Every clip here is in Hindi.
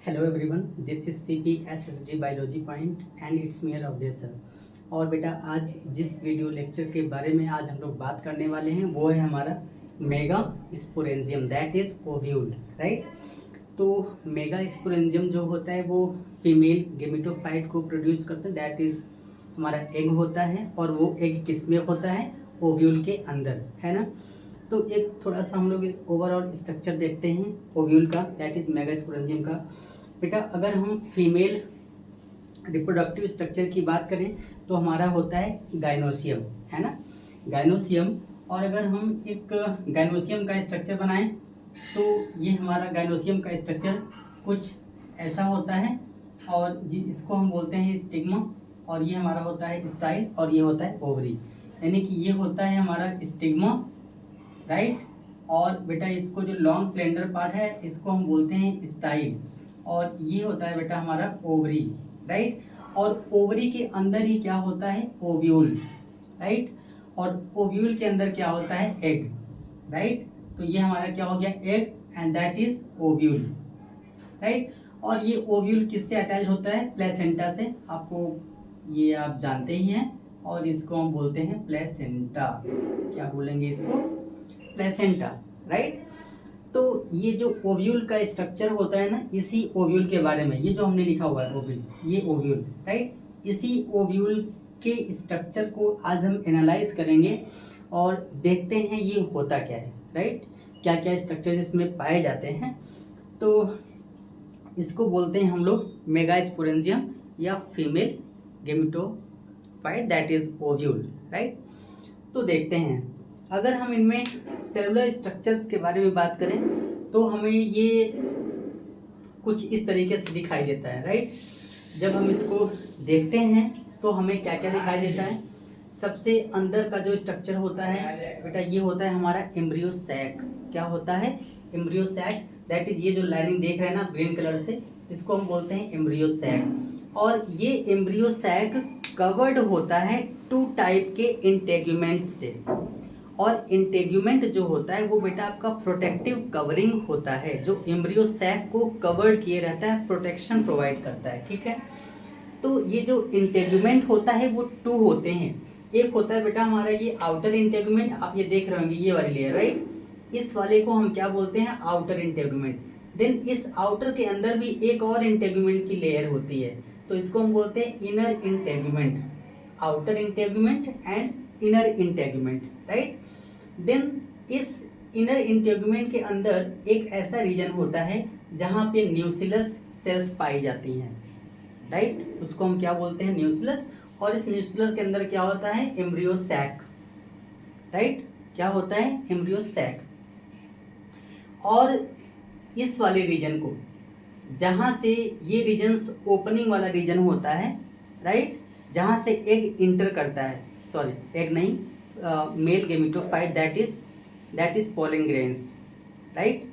Hello everyone, this is CPSSD biology point and it's me Avdhesh sir. और बेटा आज जिस वीडियो लेक्चर के बारे में आज हम लोग बात करने वाले हैं वो है हमारा mega sporangium, that is ovule, right. तो मेगा स्पोरेंजियम जो होता है वो फीमेल गेमेटोफाइट को प्रोड्यूस करता है, दैट इज हमारा एग होता है। और वो एग किस में होता है? ओव्यूल के अंदर, है ना। तो एक थोड़ा सा हम लोग ओवरऑल स्ट्रक्चर देखते हैं ओव्यूल का, दैट इज मेगा स्पोरेंजियम का। बेटा अगर हम फीमेल रिप्रोडक्टिव स्ट्रक्चर की बात करें तो हमारा होता है गाइनोसियम, है ना, गाइनोसियम। और अगर हम एक गाइनोसियम का स्ट्रक्चर बनाएं तो ये हमारा गाइनोसियम का स्ट्रक्चर कुछ ऐसा होता है। और इसको हम बोलते हैं स्टिग्मा, और ये हमारा होता है स्टाइल, और ये होता है ओवरी। यानी कि ये होता है हमारा स्टिग्मा, राइट। और बेटा इसको जो लॉन्ग सिलेंडर पार्ट है इसको हम बोलते हैं स्टाइल, और ये होता है बेटा हमारा ओवरी, राइट। और ओवरी के अंदर ही क्या होता है? Ovule, right. और ओव्यूल के अंदर क्या होता है? Egg, right. तो ये हमारा क्या हो गया? Egg, and that is ovule, right. और ये ओव्यूल किससे अटैच होता है? प्लेसेंटा से, आपको ये आप जानते ही हैं। और इसको हम बोलते हैं प्लेसेंटा, क्या बोलेंगे इसको? Placenta, right. तो ये जो ओव्यूल का स्ट्रक्चर होता है ना, इसी ओव्यूल के बारे में, ये जो हमने लिखा हुआ है ओव्यूल, ये ओव्यूल, राइट। इसी ओव्यूल के स्ट्रक्चर को आज हम एनालाइज करेंगे और देखते हैं ये होता क्या है, राइट। क्या क्या स्ट्रक्चर्स इसमें पाए जाते हैं। तो इसको बोलते हैं हम लोग मेगा स्पोरेंजियम या female gametophyte, that is ovule, right. तो देखते हैं, अगर हम इनमें सेलुलर स्ट्रक्चर्स के बारे में बात करें तो हमें ये कुछ इस तरीके से दिखाई देता है, राइट। जब हम इसको देखते हैं तो हमें क्या क्या दिखाई देता है? सबसे अंदर का जो स्ट्रक्चर होता है बेटा, ये होता है हमारा एम्ब्रियो सैक। क्या होता है? एम्ब्रियो सैक, दैट इज ये जो लाइनिंग देख रहे हैं ना ग्रीन कलर से, इसको हम बोलते हैं एम्ब्रियो सैक। और ये एम्ब्रियो सैक कवर्ड होता है टू टाइप के इंटेग्यूमेंट से। और इंटेग्यूमेंट जो होता है वो बेटा आपका प्रोटेक्टिव कवरिंग होता है, जो एम्ब्रियो सैक को कवर्ड किए रहता है, प्रोटेक्शन प्रोवाइड करता है, ठीक है। तो ये जो इंटेग्यूमेंट होता है वो टू होते हैं। एक होता है बेटा हमारा ये आउटर इंटेग्यूमेंट, आप ये देख रहे होंगे ये वाली लेयर, राइट। इस वाले को हम क्या बोलते हैं? Outer integument. देन इस आउटर के अंदर भी एक और इंटेग्यूमेंट की लेयर होती है, तो इसको हम बोलते हैं inner integument, outer integument and inner integument, right. Then इस इनर इंटेग्यूमेंट के अंदर एक ऐसा रीजन होता है जहां पे न्यूक्लियस सेल्स पाई जाती हैं, राइट। उसको हम क्या बोलते हैं? न्यूक्लियस। और इस न्यूक्लियस के अंदर क्या होता है? Embryo sac, right. क्या होता है? Embryo sac. और इस वाले रीजन को, जहां से ये रीजन्स ओपनिंग वाला रीजन होता है, राइट, जहां से एग इंटर करता है, सॉरी एग नहीं, mail gametophyte, that is pollen grains, right.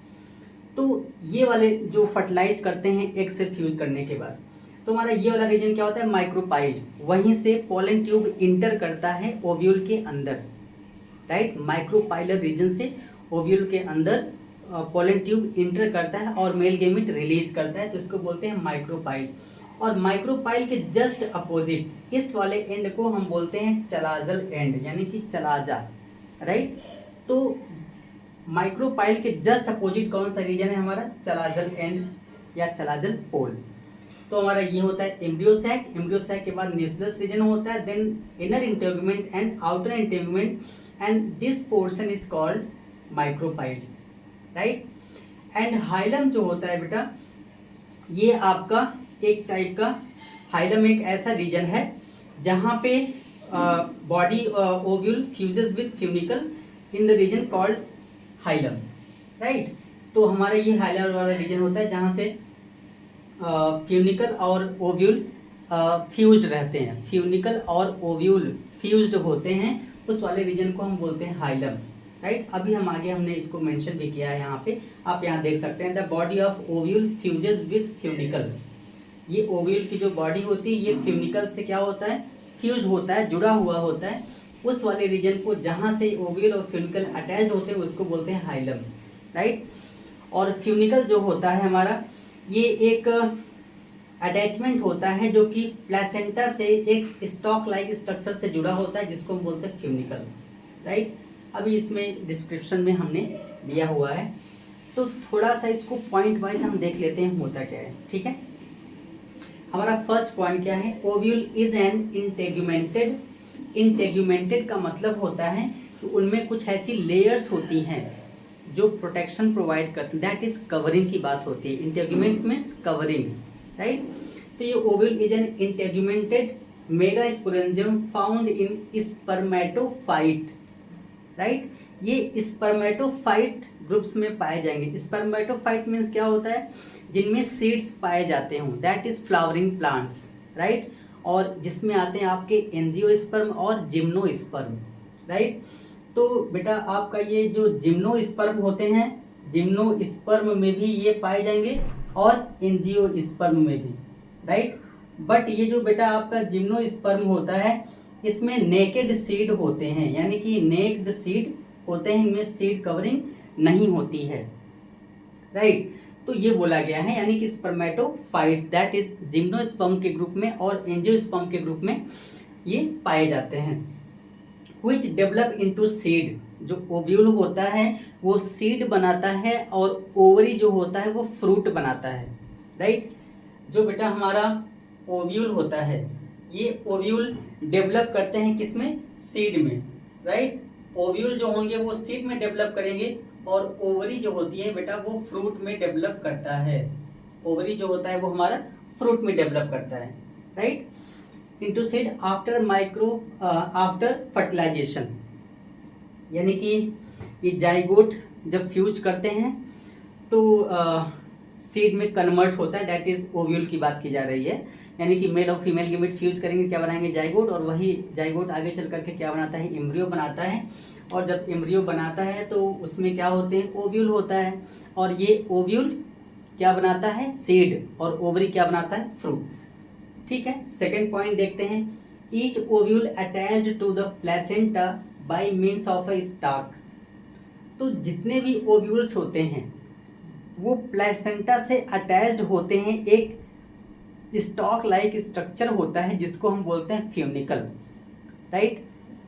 तो ये वाले जो फर्टिलाइज करते हैं एग से फ्यूज करने के बाद, तो हमारा ये वाला रीजन क्या होता है? माइक्रोपाइल। वहीं से पोलन ट्यूब इंटर करता है ओव्यूल के अंदर, राइट। माइक्रोपाइलर रीजन से ओव्यूल के अंदर पोलन ट्यूब इंटर करता है और मेल गेमेट रिलीज करता है, तो इसको बोलते हैं माइक्रोपाइल। और माइक्रोपाइल के जस्ट अपोजिट इस वाले एंड को हम बोलते हैं चलाजल एंड, यानी कि चलाजा, राइट। तो माइक्रोपाइल के जस्ट अपोजिट कौन सा रीजन है? हमारा चलाजल एंड या चलाजल पोल। तो हमारा ये होता है एम्ब्रियो सैक। एम्ब्रियो सैक के बाद न्यूक्लियस रीजन होता है, then inner integument and outer integument, and this portion is called micropyle, right. And hilum जो होता है बेटा, ये आपका एक टाइप का हाइलम एक ऐसा रीजन है जहां पे body ovule fuses with funicle in the reason called hilum, right. तो हमारा ये हाइलम वाला रीजन होता है जहां से फ्यूनिकल और ओव्यूल फ्यूज्ड रहते हैं, फ्यूनिकल और ओव्यूल फ्यूज्ड होते हैं, उस वाले रीजन को हम बोलते हैं हाइलम, राइट। अभी हम आगे हमने इसको मेंशन भी किया है यहाँ पे, आप यहाँ देख सकते हैं, the body of ovule fuses with funicle. ये ओव्यूल की जो बॉडी होती है ये फ्यूनिकल से क्या होता है? फ्यूज होता है, जुड़ा हुआ होता है। उस वाले रीजन को जहां से ओव्यूल और फ्यूनिकल अटैच होते हैं उसको बोलते हैं हाइलम, राइट। और फ्यूनिकल जो होता है हमारा, ये एक अटैचमेंट होता है जो कि प्लेसेंटा से एक स्टॉक लाइक स्ट्रक्चर से जुड़ा होता है, जिसको हम बोलते हैं फ्यूनिकल, राइट। अभी इसमें डिस्क्रिप्शन में हमने दिया हुआ है, तो थोड़ा सा इसको पॉइंट वाइज हम देख लेते हैं होता क्या है, ठीक है। हमारा फर्स्ट पॉइंट क्या है, ovule is an integumented. Integumented का मतलब होता है कि उनमें कुछ ऐसी लेयर्स होती हैं जो प्रोटेक्शन प्रोवाइड करती हैं, दैट इज कवरिंग की बात होती है। Integuments means covering, right. तो ये ovule is an integumented megasporangium found in spermatophyte, right. ये स्पर्मेटोफाइट ग्रुप्स में पाए जाएंगे। स्पर्मेटोफाइट मीन्स क्या होता है, जिनमें सीड्स पाए जाते हों, that is flowering plants, right. और जिसमें आते हैं आपके एंजियोस्पर्म और जिम्नोस्पर्म, राइट। तो बेटा आपका ये जो जिम्नोस्पर्म होते हैं, जिम्नोस्पर्म में भी ये पाए जाएंगे और एंजियोस्पर्म में भी, राइट। बट ये जो बेटा आपका जिम्नोस्पर्म होता है, इसमें नेकेड सीड होते हैं, यानी कि नेक्ड सीड होते हैं, इनमें सीड कवरिंग नहीं होती है, राइट। तो ये बोला गया है, यानी कि स्पर्मेटोफाइट्स दैट इज जिम्नोस्पर्म के ग्रुप में और एंजियोस्पर्म के ग्रुप में ये पाए जाते हैं। व्हिच डेवलप इनटू सीड, जो ओव्यूल होता है वो सीड बनाता है और ओवरी जो होता है वो फ्रूट बनाता है, राइट। जो बेटा हमारा ओव्यूल होता है, ये ओव्यूल डेवलप करते हैं किसमें, सीड में, राइट। ओव्यूल जो होंगे वो सीड में डेवलप करेंगे और ओवरी जो होती है बेटा वो फ्रूट में डेवलप करता है। ओवरी जो होता है वो हमारा फ्रूट में डेवलप करता है, right. Into seed after fertilisation, यानी कि ये जाइगोट जब फ्यूज करते हैं तो सीड में कन्वर्ट होता है, दैट इज ओव्यूल की बात की जा रही है। यानी कि मेल और फीमेल गैमेट फ्यूज करेंगे, क्या बनाएंगे, जाइगोट, और वही जाइगोट आगे चल करके क्या बनाता है, एम्ब्रियो बनाता है। और जब एम्ब्रियो बनाता है तो उसमें क्या होते हैं, ओव्यूल होता है, और ये ओव्यूल क्या बनाता है, सीड, और ओवरी क्या बनाता है, फ्रूट, ठीक है। सेकेंड पॉइंट देखते हैं, each ovule attached to the placenta by means of a stalk. तो जितने भी ओव्यूल्स होते हैं वो प्लेसेंटा से अटैच्ड होते हैं, एक स्टॉक लाइक स्ट्रक्चर होता है जिसको हम बोलते हैं फ्यूनिकल, राइट।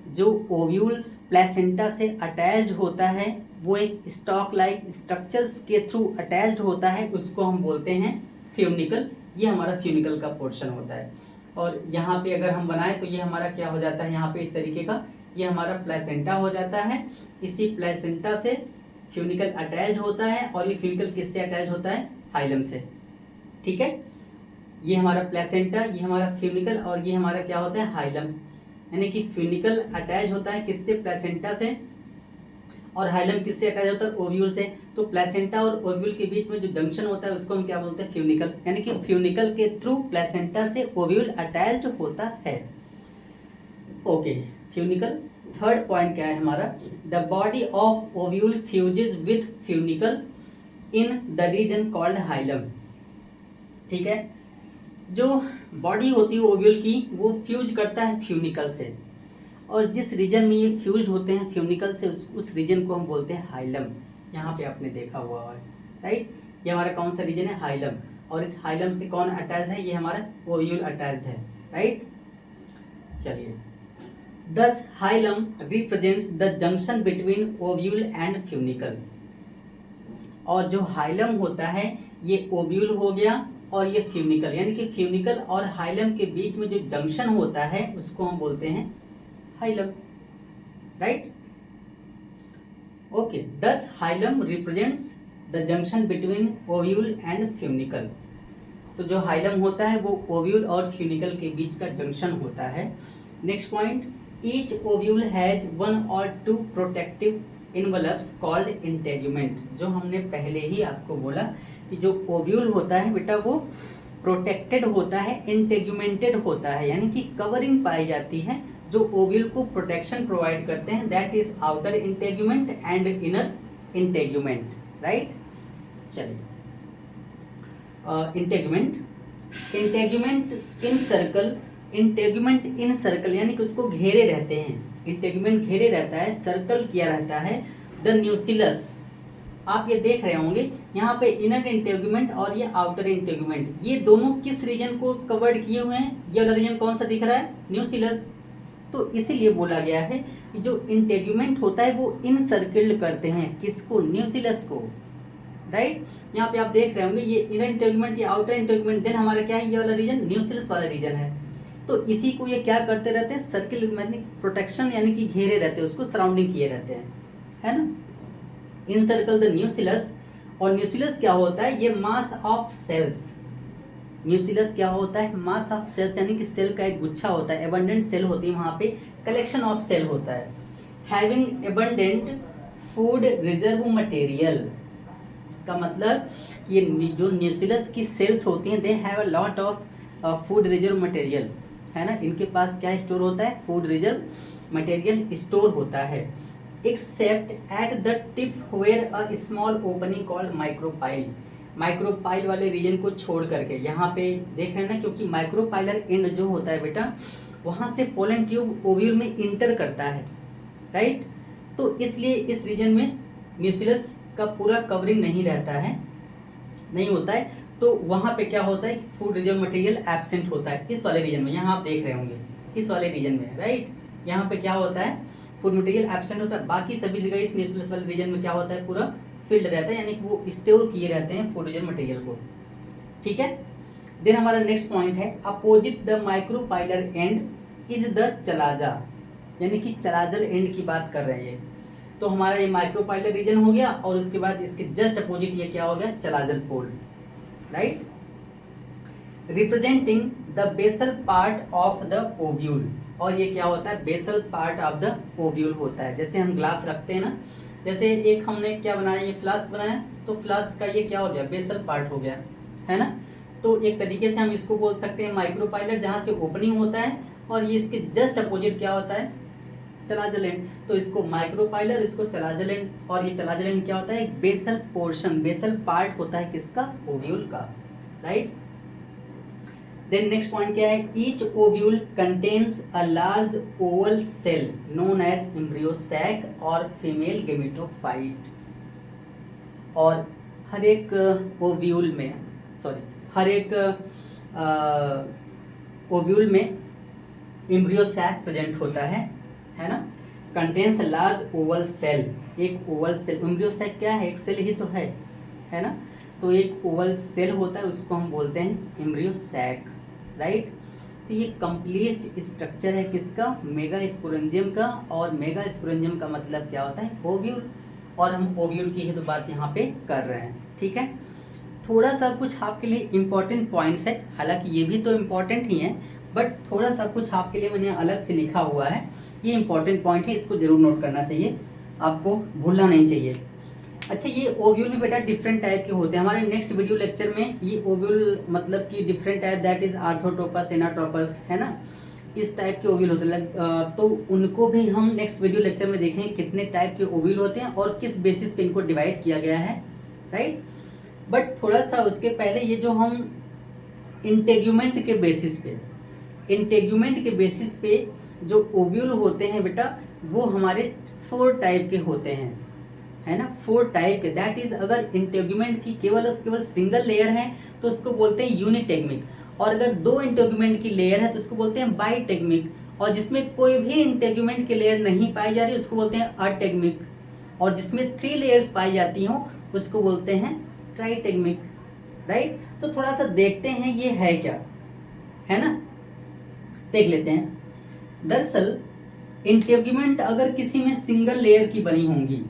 जो ओव्यूल्स प्लेसेंटा से अटैच्ड होता है वो एक स्टॉक लाइक स्ट्रक्चर्स के थ्रू अटैच्ड होता है, उसको हम बोलते हैं फ्यूनिकल। ये हमारा फ्यूनिकल का पोर्शन होता है। और यहाँ पे अगर हम बनाएं तो ये हमारा क्या हो जाता है, यहाँ पे इस तरीके का ये हमारा प्लेसेंटा हो जाता है। इसी प्लेसेंटा से फ्यूनिकल अटैच होता है, और ये फ्यूनिकल किससे अटैच होता है, हाइलम से, ठीक है। ये हमारा प्लेसेंटा, ये हमारा फ्यूनिकल, और ये हमारा क्या होता है, हाइलम। यानी कि फ्यूनिकल अटैच होता है किससे, प्लेसेंटा से, और हाइलम किससे अटैच होता है, ओव्यूल से। तो प्लेसेंटा और ओव्यूल के बीच में जो जंक्शन होता है उसको हम क्या बोलते हैं, फ्यूनिकल। यानी कि फ्यूनिकल के थ्रू प्लेसेंटा से ओव्यूल अटैच्ड होता है, ओके, फ्यूनिकल। थर्ड पॉइंट क्या है हमारा, the body of ovule fuses with funicle in the reason called hilum, ठीक है। जो बॉडी होती है ओव्यूल की वो फ्यूज करता है फ्यूनिकल से, और जिस रीजन में ये फ्यूज होते हैं फ्यूनिकल से उस रीजन को हम बोलते हैं हाइलम। यहाँ पे आपने देखा हुआ है, राइट। ये हमारा कौन सा रीजन है, हाइलम, और इस हाइलम से कौन अटैच्ड है, ये हमारा ओव्यूल अटैच्ड है, राइट। चलिए, दस hilum represents the junction between ovule and funicle. और जो हाइलम होता है ये ओव्यूल हो गया और ये फ्यूनिकल, यानी कि फ्यूनिकल और हाइलम के बीच में जो जंक्शन होता है उसको हम बोलते हैं हाइलम, राइट, ओके। दस hilum represents the junction between ovule and funicle. तो जो हाइलम होता है वो ओव्यूल और फ्यूनिकल के बीच का जंक्शन होता है। Next point, each ovule has one और टू प्रोटेक्टिव इनवलप्स कॉल्ड इंटेग्यूमेंट। जो हमने पहले ही आपको बोला कि जो ओव्यूल होता है बेटा वो प्रोटेक्टेड होता है, इंटेग्यूमेंटेड होता है, यानी कि कवरिंग पाई जाती है जो ओव्यूल को प्रोटेक्शन प्रोवाइड करते हैं, that is outer integument and inner integument, right. चलिए, इंटेग्यूमेंट इन सर्कल, इंटेग्यूमेंट इन सर्कल यानी कि उसको घेरे रहते हैं, इंटेग्यूमेंट घेरे रहता है, सर्कल किया रहता है द न्यूसिलस। आप ये देख रहे होंगे यहाँ पे इनर इंटेगुमेंट और ये आउटर इंटेगुमेंट, ये दोनों किस रीजन को कवर्ड किए हुए हैं? ये वाला रीजन कौन सा दिख रहा है? न्यूक्लियस। तो इसीलिए बोला गया है कि जो इंटेगुमेंट होता है वो इनसर्किल्ड करते हैं किसको? न्यूक्लियस को, राइट। यहाँ पे आप देख रहे होंगे ये इनर इंटेगुमेंट, ये आउटर इंटेगुमेंट, देन हमारा क्या है? ये वाला रीजन न्यूक्लियस वाला रीजन है। तो इसी को ये क्या करते रहते हैं? सर्किल यानी प्रोटेक्शन, यानी कि घेरे रहते हैं, उसको सराउंडिंग किए रहते हैं, है ना। इन सर्कल द न्यूक्लियस। और न्यूक्लियस क्या होता है? ये मास ऑफ सेल्स। न्यूक्लियस क्या होता है? मास ऑफ सेल्स, यानी कि सेल का एक गुच्छा होता है, एबंडेंट सेल होती है वहाँ पे, कलेक्शन ऑफ सेल होता है, having abundant food reserve material. इसका मतलब ये जो न्यूक्लियस की सेल्स होती हैं, they have a lot of food reserve material, है ना। इनके पास क्या स्टोर होता है? फूड रिजर्व मटेरियल स्टोर होता है, except at the tip where a small opening called micropyle. Micropyle वाले रीजन को छोड़ करके, यहाँ पे देख रहे हैं ना, क्योंकि माइक्रोपाइलर एंड जो होता है बेटा, वहाँ से पोलन ट्यूब ओव्यूल में इंटर करता है, राइट। तो इसलिए इस रीजन में न्यूक्लियस का पूरा कवरिंग नहीं रहता है, नहीं होता है। तो वहाँ पे क्या होता है? फूड रिजर्व मटेरियल एब्सेंट होता है इस वाले रीजन में। यहाँ आप देख रहे होंगे इस वाले रीजन में, राइट। यहाँ पे क्या होता है? फूड मटेरियल एब्सेंट होता है। बाकी सभी जगह इस न्यूक्लियस वाले रीजन में क्या होता है? पूरा फिल्ड रहता है, यानी कि वो स्टोर किए रहते हैं फूड रिजर्व मटेरियल को, ठीक है। देन हमारा नेक्स्ट पॉइंट है, opposite the micropylar and is the chalaza, यानी कि चलाजल एंड की बात कर रहे हैं। तो हमारा ये माइक्रोपाइलर रीजन हो गया, और उसके बाद इसके जस्ट अपोजिट ये क्या हो गया? Chalazal pole, right. Representing the basal part of the ovule, और ये क्या होता है? Basal part of the ovule होता है। जैसे हम ग्लास रखते हैं ना, जैसे एक हमने क्या बनाया? ये फ्लास्क बनाया, तो फ्लास्क का ये क्या हो गया? बेसल पार्ट हो गया, है ना। तो एक तरीके से हम इसको बोल सकते हैं माइक्रोपाइलर, जहाँ से ओपनिंग होता है, और ये इसके जस्ट अपोजिट क्या होता है? Chalazal end. तो इसको माइक्रोपाइलर, इसको चलाजल एंड, और ये चलाजल एंड क्या होता है? एक बेसल पोर्शन, बेसल पार्ट होता है किसका? ओव्यूल का, राइट। देन नेक्स्ट पॉइंट क्या है? Each ovule contains a large oval cell known as embryo sac और फीमेल गेमेटोफाइट। और हर एक ओव्यूल में, हर एक ओव्यूल में एम्ब्रियो सैक प्रेजेंट होता है ना। कंटेन्स लार्ज ओवल सेल, एक ओवल सेल। एम्ब्रियो सैक क्या है? एक सेल ही तो है ना। तो एक ओवल सेल होता है, उसको हम बोलते हैं एम्ब्रियो सैक, राइट। तो ये कंप्लीट स्ट्रक्चर है किसका? मेगा स्पोरेंजियम का। और मेगा स्पोरेंजियम का मतलब क्या होता है? ओव्यूल। और हम ओव्यूल की ही तो बात यहाँ पे कर रहे हैं, ठीक है। थोड़ा सा कुछ आपके लिए इम्पोर्टेंट पॉइंट्स है, हालांकि ये भी तो इम्पोर्टेंट ही है, बट थोड़ा सा कुछ आपके लिए मैंने अलग से लिखा हुआ है। ये इम्पोर्टेंट पॉइंट है, इसको जरूर नोट करना चाहिए, आपको भूलना नहीं चाहिए। अच्छा, ये ओव्यूल भी बेटा डिफरेंट टाइप के होते हैं। हमारे नेक्स्ट वीडियो लेक्चर में ये ओव्यूल मतलब कि different type, that is orthotropous, anatropous, है ना, इस टाइप के ओव्यूल होते हैं। तो उनको भी हम नेक्स्ट वीडियो लेक्चर में देखेंगे कितने टाइप के ओव्यूल होते हैं और किस बेसिस पे इनको डिवाइड किया गया है, राइट। बट थोड़ा सा उसके पहले ये जो हम इंटेग्यूमेंट के बेसिस पे जो ओव्यूल होते हैं बेटा, वो हमारे 4 टाइप के होते हैं, है ना, 4 टाइप के। दैट इज, अगर इंटेग्यूमेंट की केवल सिंगल लेयर है तो उसको बोलते हैं यूनिटेग्मिक, और अगर 2 इंटेग्यूमेंट की लेयर है तो उसको बोलते हैं बाईटेग्मिक, और जिसमें कोई भी इंटेग्यूमेंट की लेयर नहीं पाई जा रही उसको बोलते हैं अटेग्मिक, और जिसमें 3 लेयर्स पाई जाती हों उसको बोलते हैं ट्राइटेग्मिक, राइट। तो थोड़ा सा देखते हैं ये है क्या, है ना, देख लेते हैं। दरअसल इंटेग्यूमेंट अगर किसी में सिंगल लेयर की बनी होंगी,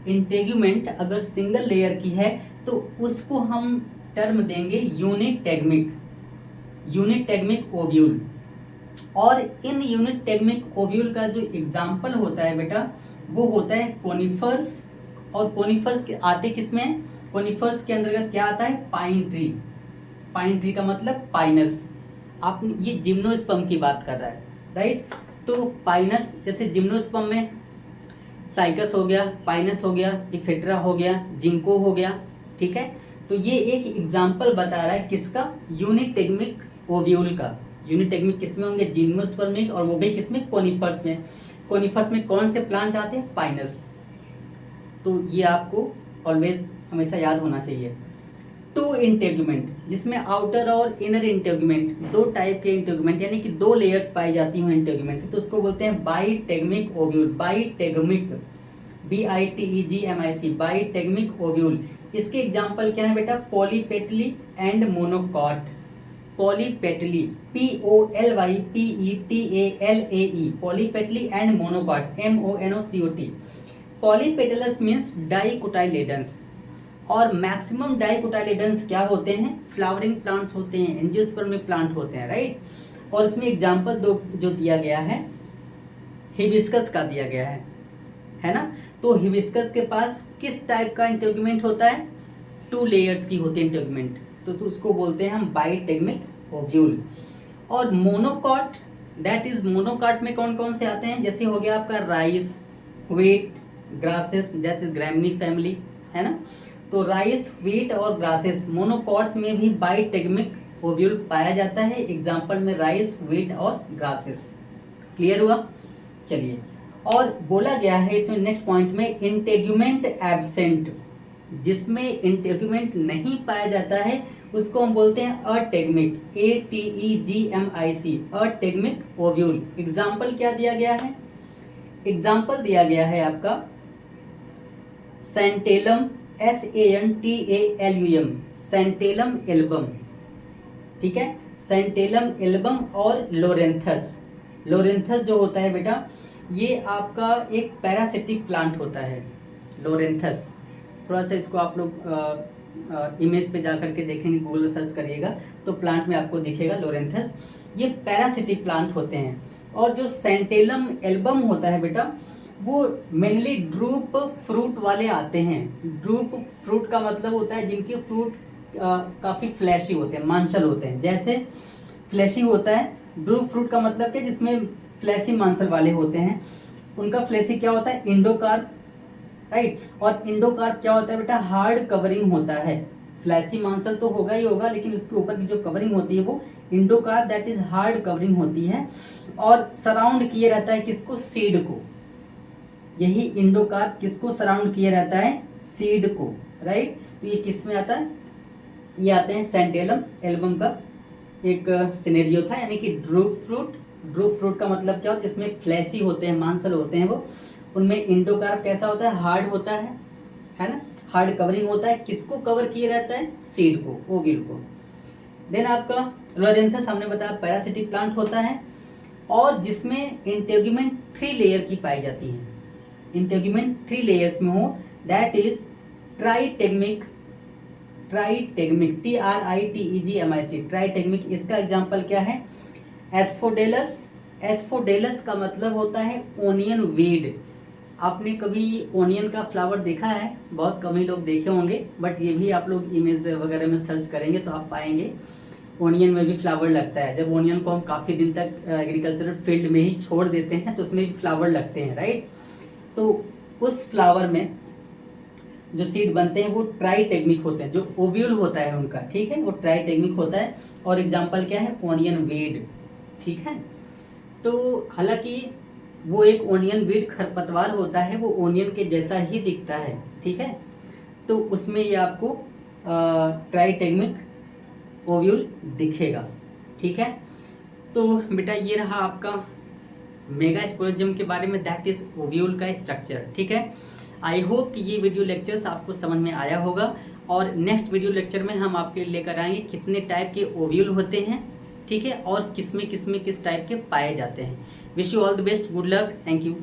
इंटेग्यूमेंट अगर सिंगल लेयर की है तो उसको हम टर्म देंगे यूनिटेग्मिक ओव्यूल। और इन यूनिटेग्मिक ओव्यूल का जो एग्जाम्पल होता है बेटा, वो होता है कोनिफर्स। और कोनिफर्स के आते किसमें? कोनिफर्स के अंतर्गत क्या आता है? Pine tree. पाइन ट्री का मतलब पाइनस। आप ये जिम्नोस्पर्म की बात कर रहा है, राइट। तो पाइनस, जैसे जिम्नोस्पर्म में साइकस हो गया, पाइनस हो गया, इफेट्रा हो गया, जिंको हो गया, ठीक है। तो ये एक एग्जाम्पल बता रहा है किसका? यूनिटेग्मिक ओव्यूल का। यूनिटेग्मिक किसमें होंगे? जिम्नोस्पर्म में, और वो भी किसमें? कोनिफर्स में। कोनिफर्स में कौन से प्लांट आते हैं? पाइनस। तो ये आपको ऑलवेज हमेशा याद होना चाहिए। टू इंटेगुमेंट, जिसमें आउटर और इनर इंटेगुमेंट, दो टाइप के इंटेगुमेंट यानी कि दो लेयर्स पाई जाती हैं इंटेगुमेंट की, तो उसको बोलते हैं bitegmic ovule. Bitegmic, BITEGMIC, bitegmic ovule. इसके एग्जाम्पल क्या है बेटा? Polypetalae and monocot. Polypetalae, POLYPETALAE, polypetalae and monocot, MONOCOT। Polypetalous means dicotyledons, और मैक्सिमम डाइकोटाइलेडन्स क्या होते हैं? फ्लावरिंग प्लांट्स होते हैं, एंजियोस्पर्मिक प्लांट होते हैं, राइट। और इसमें एग्जाम्पल दो जो दिया गया है, हिबिस्कस का दिया गया है ना। तो हिबिस्कस के पास किस टाइप का इंटेगुमेंट होता है? 2 लेयर्स की होती है इंटेगुमेंट, तो उसको बोलते हैं हम बाईटेगमिक ओव्यूल। और मोनोकॉट, दैट इज मोनोकॉट में कौन कौन से आते हैं? जैसे हो गया आपका rice, wheat, grasses, that is Gramineae family, है ना। तो राइस, व्हीट और ग्रासेस मोनोकॉट्स में भी बाईटेगमिक ओव्यूल पाया जाता है। एग्जाम्पल में राइस, व्हीट और ग्रासेस। क्लियर हुआ? चलिए, और बोला गया है इसमें नेक्स्ट पॉइंट में इंटेगुमेंट एब्सेंट, जिसमें इंटेगुमेंट नहीं पाया जाता है उसको हम बोलते हैं अटेगमिक, ATEGMIC, अटेगमिक ओव्यूल। एग्जाम्पल क्या दिया गया है? एग्जाम्पल दिया गया है आपका सैंटेलम, SANTALUM, सैंटेलम एल्बम, ठीक है। सैंटेलम एल्बम और लोरेंथस। लोरेंथस जो होता है बेटा, ये आपका एक पैरासिटिक प्लांट होता है, लोरेंथस। थोड़ा सा इसको आप लोग इमेज पे जा करके देखेंगे, गूगल सर्च करिएगा तो प्लांट में आपको दिखेगा लोरेंथस। ये पैरासिटिक प्लांट होते हैं। और जो सैंटेलम एल्बम होता है बेटा, वो मेनली ड्रूप फ्रूट वाले आते हैं। ड्रूप फ्रूट का मतलब होता है जिनके फ्रूट काफ़ी फ्लैशी होते हैं, मांसल होते हैं। जैसे फ्लैशी होता है, ड्रूप फ्रूट का मतलब क्या? जिसमें फ्लैशी मांसल वाले होते हैं, उनका फ्लैशी क्या होता है? Endocarp, right. और इंडोकार्प क्या होता है बेटा? हार्ड कवरिंग होता है। फ्लैशी मांसल तो होगा ही होगा, लेकिन उसके ऊपर की जो कवरिंग होती है वो endocarp, that is hard covering होती है। और सराउंड किए रहता है किसको? सीड को। यही इंडोकार्प किसको सराउंड किए रहता है? सीड को, राइट। तो ये किस में आता है? ये आते हैं सैंटेलम एल्बम का एक सिनेरियो था, यानी कि ड्रूप फ्रूट। ड्रूप फ्रूट का मतलब क्या होता है? इसमें फ्लैशी होते हैं, मांसल होते हैं वो। उनमें इंडोकार्प कैसा होता है? हार्ड होता है ना, हार्ड कवरिंग होता है। किसको कवर किए रहता है? सीड को, ओव्यूल को। देन आपका लोरेंथस हमने बताया पैरासिटिक प्लांट होता है, और जिसमें इंटेगुमेंट 3 लेयर की पाई जाती है। इंटेगुमेंट 3 लेयर्स में हो, दैट इज ट्राइटेगमिक, ट्राइटेगमिक, TRITEGMIC, ट्राइटेगमिक। इसका एग्जाम्पल क्या है? एस्फोडेलस। एस्फोडेलस का मतलब होता है ओनियन वीड। आपने कभी ओनियन का फ्लावर देखा है? बहुत कम ही लोग देखे होंगे, बट ये भी आप लोग इमेज वगैरह में सर्च करेंगे तो आप पाएंगे ओनियन में भी फ्लावर लगता है। जब ओनियन को हम काफ़ी दिन तक एग्रीकल्चरल फील्ड में ही छोड़ देते हैं तो उसमें भी फ्लावर लगते हैं, राइट। तो उस फ्लावर में जो सीड बनते हैं वो ट्राइटेगमिक होते हैं, जो ओव्यूल होता है उनका, ठीक है, वो ट्राइटेगमिक होता है। और एग्जाम्पल क्या है? ओनियन वीड, ठीक है। तो हालांकि वो एक ओनियन वीड खरपतवार होता है, वो ओनियन के जैसा ही दिखता है, ठीक है। तो उसमें ये आपको ट्राइटेगमिक ओव्यूल दिखेगा, ठीक है। तो बेटा ये रहा आपका मेगास्पोरेंजियम के बारे में, दैट इज ओव्यूल का स्ट्रक्चर, ठीक है। आई होप कि ये वीडियो लेक्चर्स आपको समझ में आया होगा, और नेक्स्ट वीडियो लेक्चर में हम आपके लेकर आएंगे कितने टाइप के ओव्यूल होते हैं, ठीक है, और किस में किस टाइप के पाए जाते हैं। Wish you all the best, good luck, thank you.